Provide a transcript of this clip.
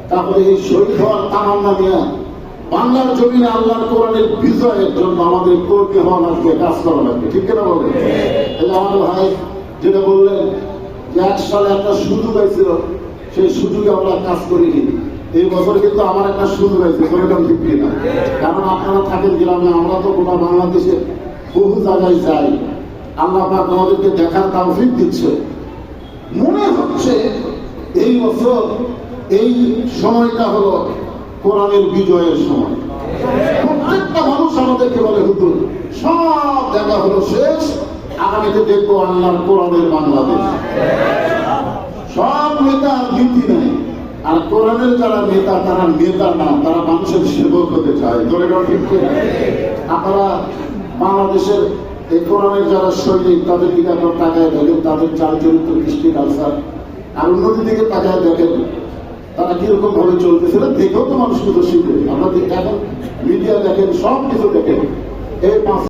তারপরে এই শহীদ হওয়ার তামান্না নিয়ে বাংলার জমিনে আল্লাহর কোরআনের বিজয়ের জন্য আমাদের কর্মী হওয়া লাগবে, কাজ করা লাগবে। ঠিক কিনা বলেন? এই আমাদের ভাই যেটা বললেন যে 1 সালে একটা সুযোগ হয়েছিল, সেই সুযোগে আমরা কাজ করিনি। এই বছর কিন্তু আমার একটা সুযোগ হয়েছে, কোনোরকম ঠিক না। কারণ আপনারা থাকেন গ্রামে, আমরা তো গোটা বাংলাদেশে বহু জায়গায় যাই। আল্লাহ পাক আমাদেরকে দেখার তৌফিক দিচ্ছে। মনে হচ্ছে এই বছর এই সময়টা হলো কোরআনের বিজয়ের সময়। প্রত্যেকটা মানুষ আমাদেরকে বলে হুজুর সব দেখা হলো শেষ, আগামীতে দেখবো আল্লাহর কোরআনের বাংলাদেশ। সব নেতা নীতি নাই, আর কোরআনের যারা নেতা তারা নেতা না, তারা মানুষের সেবক হতে চায়। আপনারা বাংলাদেশের এই কোরআনের যারা সৈনিক, তাদের দিকে আপনার তাকায় দেখেন, তাদের চাল চরিত্র, কৃষ্টি, কালচার, আর অন্যদের দিকে তাকায় দেখেন তারা কিরকম ভাবে চলতেছে, দেখেও তো মানুষ কিন্তু শিখবে। আমরা এখন মিডিয়া দেখেন, সব কিছু দেখেন। এই